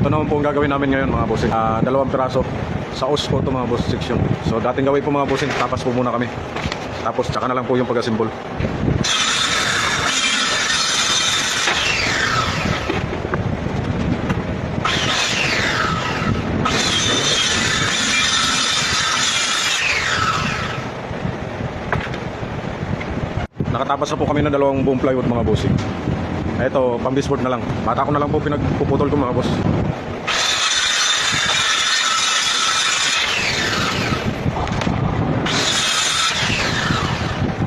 ito naman po ang gagawin namin ngayon mga bossing. Dalawang piraso sa os po ito mga boss section. So dating gawin po mga bossing, tapas po muna kami. Tapos tsaka na lang po yung pag-assemble. Nakatapas na po kami ng dalawang buong plywood mga bossing. Ito, pang baseboard na lang. Bata ko na lang po pinagpuputol ko mga boss.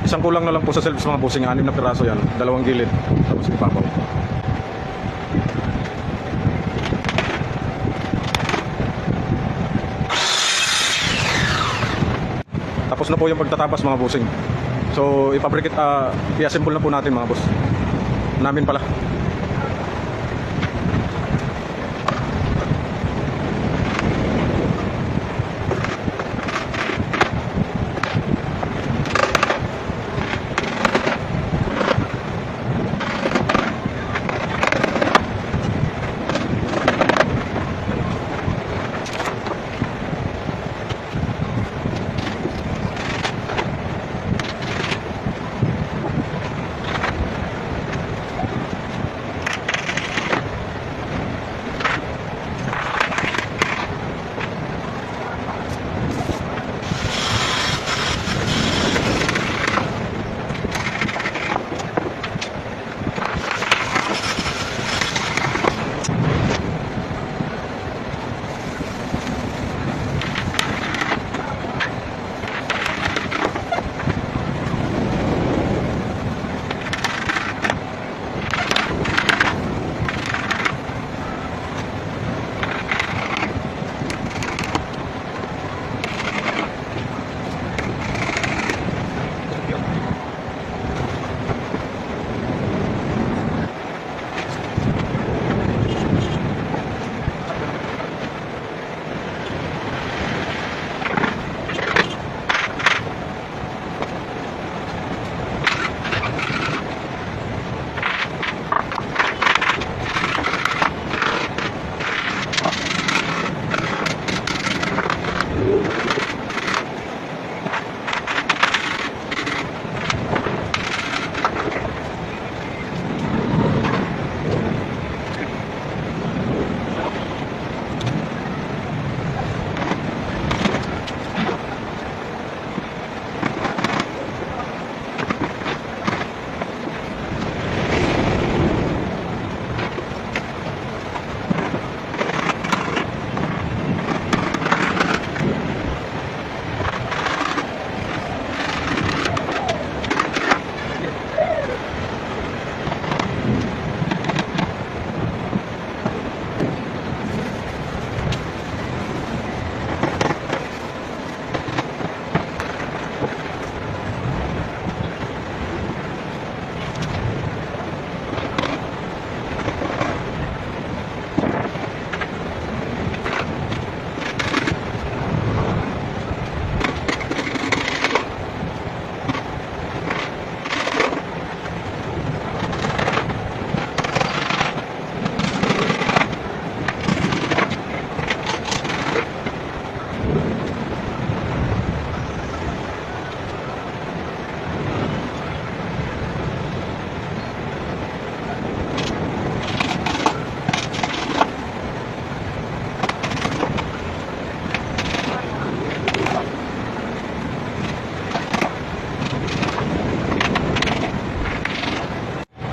Isang kulang na lang po sa shelves mga bossing. 6 na piraso yan. Dalawang gilid. Tapos ipapaw. Tapos na po yung pagtatapas mga bossing. So ipabrikit, i-assemble na po natin mga boss. Namin pala.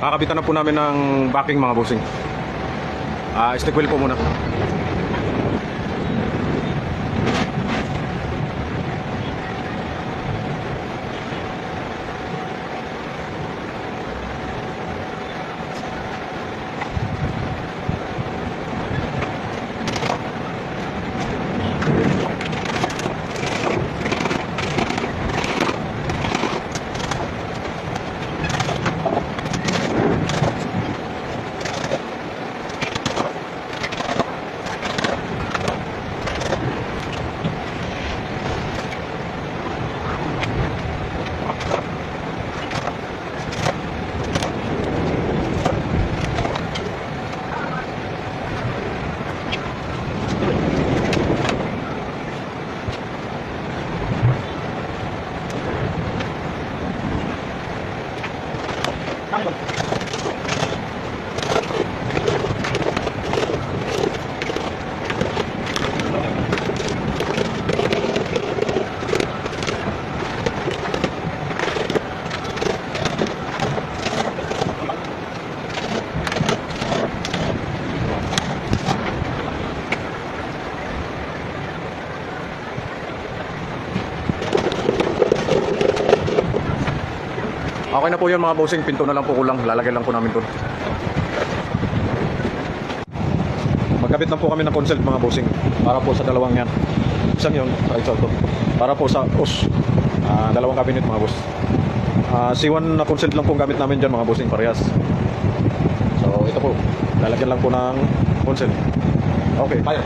Kakabitan na po namin ng backing mga bossing. Stick wheel po muna. Okay na po yun mga bossing, pinto na lang po kulang, lalagay lang po namin doon. Magkabit na po kami ng consult mga bossing para po sa dalawang yan. Isang yun, right side to. Para po sa os, dalawang cabinet mga boss. C1 na consult lang po gamit namin dyan mga bossing, parehas. So ito po, lalagyan lang po ng consult. Okay, fire.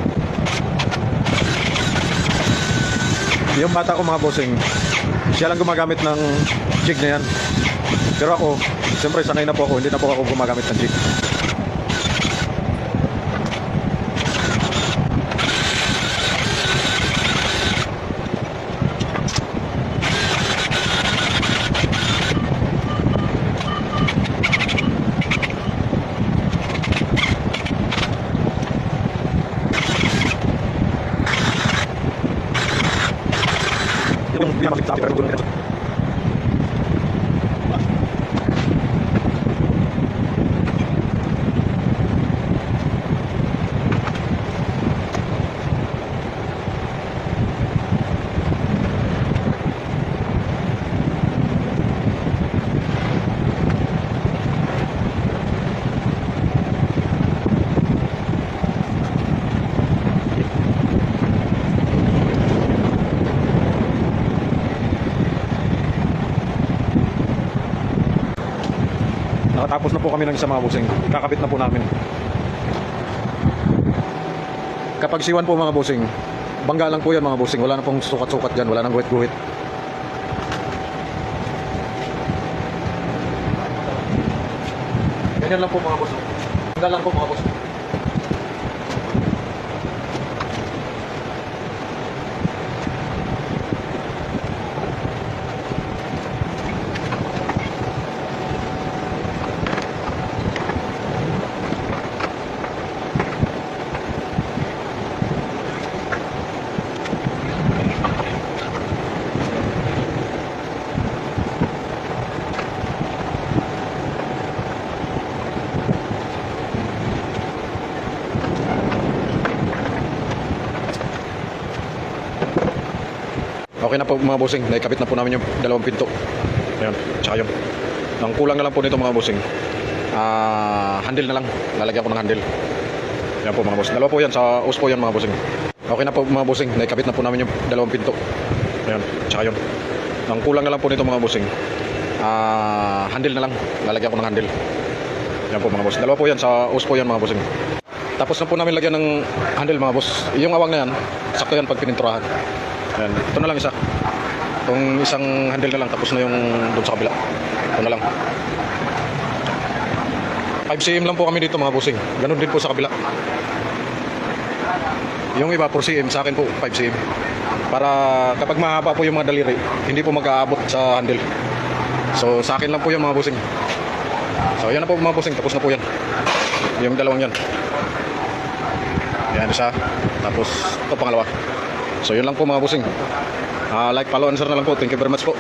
Yung bata ko mga bossing, siya lang gumagamit ng jig na yan. Pero ako, siyempre sanay na po ako, hindi na po ako gumagamit ng jig. Yung pinakamakit sa atin, pero doon. Nakatapos na po kami ng isa mga bossing. Kakabit na po namin. Kapag siwan po mga bossing, bangga lang po yan mga bossing. Wala na pong sukat-sukat dyan. Wala nang guhit-guhit. Ganyan lang po mga bossing. Bangga lang po mga bossing. Okay na po mga bossing, naikabit na po namin yung dalawang pinto. Ayan, tsaka yun. Ang kulang na lang po nito mga bossing, handle na lang, lalagyan ko ng handle. Ayan po mga bossing, dalawa po yan, sa os po yan mga bossing. Okay na po mga bossing, naikabit na po namin yung dalawang pinto. Ayan, tsaka yun. Ang kulang na lang po nito mga bossing, handle na lang, lalagyan ko ng handle. Ayan po mga bossing, dalawa po yan, sa os po yan mga bossing. Tapos na po namin lagyan ng handle mga boss. Yung awang na yan, sakto yan pag pininturahan. Ayan, ito na lang isa. Itong isang handle na lang, tapos na yung doon sa kabila. Ito na lang. 5 cm lang po kami dito mga bossing. Ganun din po sa kabila. Yung iba 4 cm, sa akin po 5 cm. Para kapag mahaba po yung mga daliri, hindi po mag-aabot sa handle. So sa akin lang po yung mga bossing. So yan na po mga bossing, tapos na po yan. Yung dalawang yan. Yan isa, tapos ito pangalawa. So yun lang po mga bossing. Like, follow, and share na lang po. Thank you very much po.